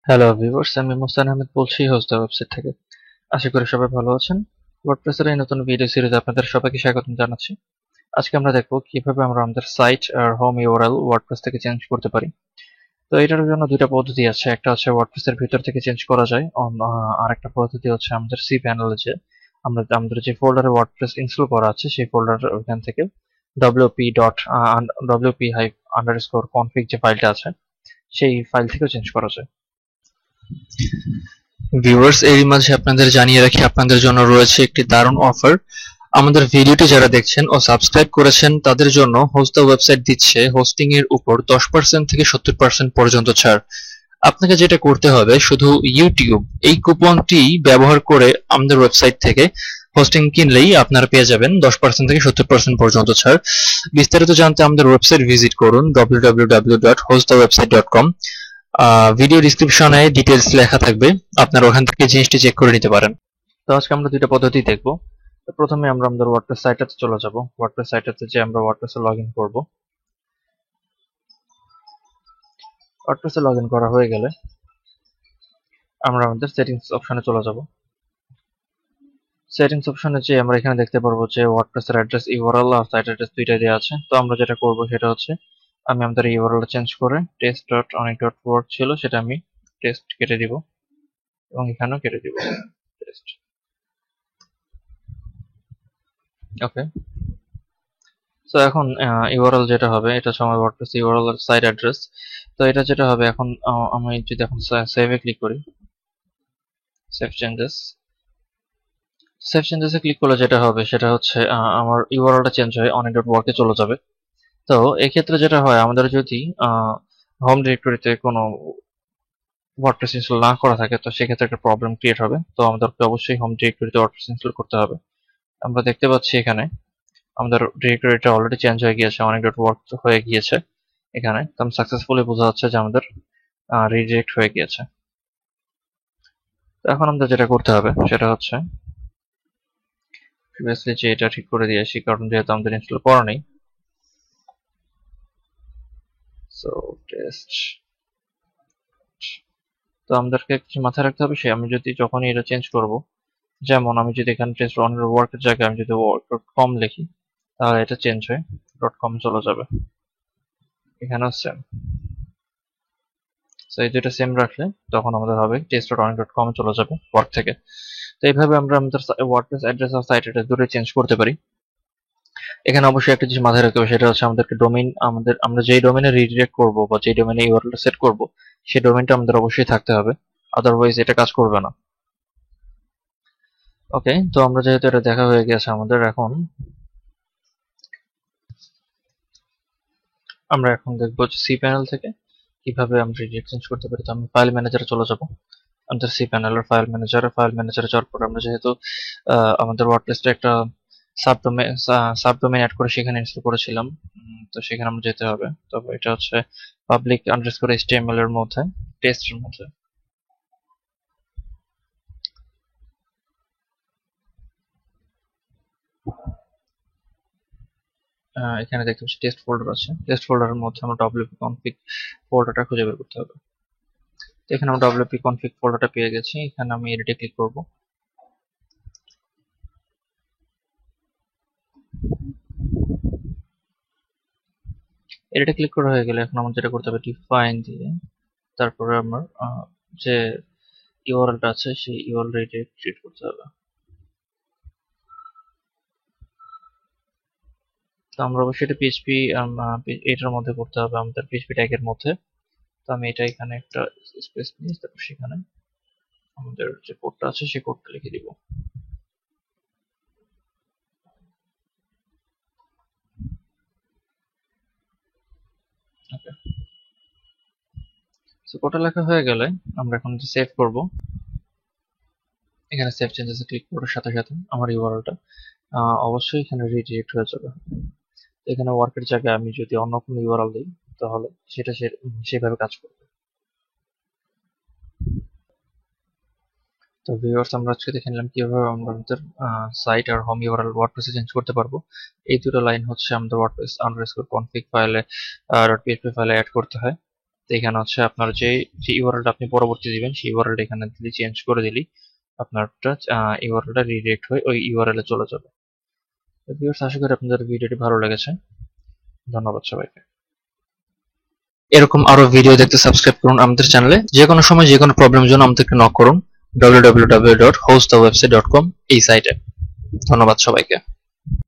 Hello viewers, আমি মোস্তান আহমেদ বলছি host website থেকে। আশা করি সবাই ভালো আছেন। ওয়ার্ডপ্রেসের এই নতুন ভিডিও সিরিজে আপনাদের সবাইকে স্বাগতম জানাচ্ছি। আজকে আমরা দেখব কিভাবে আমরা আমাদের সাইট আর হোম ইউআরএল ওয়ার্ডপ্রেস থেকে চেঞ্জ করতে পারি। তো এটার জন্য দুইটা পদ্ধতি আছে। একটা হচ্ছে ওয়ার্ডপ্রেসের ভিতর থেকে চেঞ্জ করা যায়, আরেকটা পদ্ধতি হচ্ছে আমাদের সি প্যানেলে যে আমরা আমাদের যে ফোল্ডারে ওয়ার্ডপ্রেস ইনস্টল করা আছে সেই ফোল্ডার ওখান থেকে wp dot wp underscore config যে ফাইলটা আছে সেই ফাইল থেকেও চেঞ্জ করা যায়। ভিউয়ার্স, এরই মাঝে আপনাদের জানিয়ে রাখি আপনাদের জন্য রয়েছে একটি দারুণ অফার। আমাদের ভিডিওটি যারা দেখছেন ও সাবস্ক্রাইব করেছেন তাদের জন্য হোস্ট ওয়েবসাইট দিচ্ছে হোস্টিং এর উপর 10% থেকে 70% পর্যন্ত ছাড়। আপনাকে যেটা করতে হবে শুধু ইউটিউব এই কুপনটি ব্যবহার করে আমাদের ওয়েবসাইট থেকে হোস্টিং কিনলেই আপনারা পেয়ে যাবেন 10% থেকে 70% পর্যন্ত ছাড়। বিস্তারিত জানতে আমাদের ওয়েবসাইট ভিজিট করুন www.hostthewebsite.com। ভিডিও ডিসক্রিপশনে ডিটেলস লেখা থাকবে, আপনারা ওখান থেকে জিনিসটি চেক করে নিতে পারেন। তো আজকে আমরা দুইটা পদ্ধতি দেখব। তো প্রথমে আমরা আমাদের ওয়ার্ডপ্রেস সাইটটাতে চলে যাব। ওয়ার্ডপ্রেস সাইটটাতে যে আমরা ওয়ার্ডপ্রেসে লগ ইন করবো। ওয়ার্ডপ্রেসে লগ ইন করা হয়ে গেলে আমরা আমাদের সেটিংস অপশনে চলে যাব। সেটিংস অপশনে যে আমরা এখানে দেখতে পারবো যে ওয়ার্ডপ্রেসের অ্যাড্রেস ইউআরএল আর সাইট অ্যাড্রেস দুইটাই দেওয়া আছে। তো আমরা যেটা করব সেটা হচ্ছে আমি আমাদের ইউআরএল চেঞ্জ করে test.অনেক.org ছিল সেটা আমি টেস্ট কেটে দিব এবং এখানেও কেটে দিব টেস্ট। ওকে, তো এখন ইউআরএল যেটা হবে এটা হচ্ছে আমার ওয়ার্ডপ্রেস ইউআরএল আর সাইট অ্যাড্রেস। তো এটা যেটা হবে এখন আমি যদি এখন সেভে ক্লিক করি, সেভ চেঞ্জেস, সেভ চেঞ্জেসে ক্লিক করলে যেটা হবে সেটা হচ্ছে আমার ইউআরএলটা চেঞ্জ হয়ে অনেক.org এ চলে যাবে। তো এক্ষেত্রে যেটা হয় আমাদের যদি হোম ডিরেক্টরিতে কোনো ওয়ার্ডপ্রেস ইনস্টল না করা থাকে তো সেক্ষেত্রে একটা প্রবলেম ক্রিয়েট হবে। তো আমাদেরকে অবশ্যই হোম ডিরেক্টরিতে ওয়ার্ডপ্রেস ইনস্টল করতে হবে। আমরা দেখতে পাচ্ছি এখানে আমাদের ডিরেক্টরিটা অলরেডি চেঞ্জ হয়ে গিয়েছে, অনেক.org হয়ে গিয়েছে এখানে। তো সাকসেসফুলি বোঝা যাচ্ছে যে আমাদের রিডিরেক্ট হয়ে গিয়েছে। তো এখন আমাদের যেটা করতে হবে সেটা হচ্ছে প্রিভিয়াসলি যে এটা ঠিক করে দিয়ে আসি, কারণ যেহেতু আমাদের ইনস্টল করা নেই। সো টেস্ট, তো আমাদেরকে কিছু মাথায় রাখতে হবে, সে আমি যদি যখনই এটা চেঞ্জ করব, যেমন আমি যদি এখানে টেস্ট অন ওয়ার্কের জায়গায় আমি যদি work.com লিখি তাহলে এটা চেঞ্জ হয়ে .com চলে যাবে। এখানেও সেম। তো এই দুটো সেম রাখলে তখন আমাদের হবে test.অনেক.com চলে যাবে ওয়ার্ক থেকে। তো এইভাবে আমরা আমাদের ওয়ার্ডপ্রেস অ্যাড্রেস আর সাইট অ্যাড্রেস দুটোই চেঞ্জ করতে পারি। এখানে অবশ্যই একটা জিনিস মাথায় রাখতে হবে সেটা হচ্ছে আমাদেরকে ডোমেইন, আমরা যেই ডোমেইনে রিডিরেক্ট করব বা যেই ডোমেইনে ইউআরএল সেট করব সেই ডোমেইনটা আমাদের অবশ্যই থাকতে হবে, আদারওয়াইজ এটা কাজ করবে না। ওকে, তো আমরা যেহেতু এটা দেখা হয়ে গেছে আমাদের, এখন আমরা দেখবো যে সি প্যানেল থেকে কিভাবে আমরা রিডিরেক্ট চেঞ্জ করতে পারি। তো আমি ফাইল ম্যানেজারে চলে যাব। আমাদের সি প্যানেলের ফাইল ম্যানেজারে যাওয়ার পর আমরা যেহেতু আমাদের ওয়ার্ডপ্রেসটা একটা সাবডোমেইন অ্যাড করে সেখানে ইনস্টল করেছিলাম, তো সেখানে আমরা যেতে হবে। তবে এটা হচ্ছে পাবলিক আন্ডারস্কোর এইচটিএমএল এর মধ্যে, টেস্টের মধ্যে। এখানে দেখতে পাচ্ছি টেস্ট ফোল্ডার আছে। টেস্ট ফোল্ডারের মধ্যে আমরা ডব্লিউপি কনফিগ ফোল্ডারটা খুঁজে বের করতে হবে। তো এখানে আমরা ডব্লিউপি কনফিগ ফোল্ডারটা পেয়ে গেছি। এখানে আমি এডিটে ক্লিক করব। এডিটে ক্লিক করা হয়ে গেলে এখন আমার যেটা করতে হবে ডিফাইন দিয়ে তারপরে আমার যে ইউআরএলটা আছে সেই ইউআরএল রিট্রিভ করতে হবে। তো আমরা অবশ্যই এটা পিএইচপি এটার মধ্যে করতে হবে, আমাদের পিএইচপি ট্যাগের মধ্যে। তো আমি এটা এখানে একটা স্পেস নিয়ে তারপর সেখানে আমাদের যে কোডটা আছে সেই কোডটা লিখে দিব। ওকে, সো কোডটা লেখা হয়ে গেলে আমরা এখন সেভ করব। এখানে সেভ চেঞ্জেসে ক্লিক করার সাথে সাথে আমার ইউআরএলটা অবশ্যই এখানে রিডিরেক্ট হয়ে যাবে। এখানে ওয়ার্কের জায়গায় আমি যদি অন্য কোনো ইউআরএল দিই তাহলে সেটা সেভাবে কাজ করবে। তো ভিউয়ার্স, আমরা আজকে দেখে নিলাম কিভাবে আমরা আমাদের সাইট আর হোম ইউআরএল ওয়ার্ডপ্রেসে চেঞ্জ করতে পারবো। এই দুটো লাইন হচ্ছে আমাদের ওয়ার্ডপ্রেস আন্ডারস্কোর কনফিগ ফাইলে .php ফাইলে অ্যাড করতে হয়। তো এখানে হচ্ছে আপনার যে ইউআরএলটা আপনি পরবর্তী দিবেন সেই ইউআরএলটা এখানে দিলে চেঞ্জ করে দিলি আপনারটা ইউআরএলটা রিডিরেক্ট হয়ে ওই ইউআরএল এ চলে যাবে। তো ভিউয়ার্স, আশা করি আপনাদের ভিডিওটি ভালো লেগেছে। ধন্যবাদ সবাইকে। এরকম আরো ভিডিও দেখতে সাবস্ক্রাইব করুন আমাদের চ্যানেলে। যে কোনো সময় যে কোনো প্রবলেমের জন্য আমাদেরকে নক করুন www.hostthewebsite.com এই সাইটে। ধন্যবাদ সবাইকে।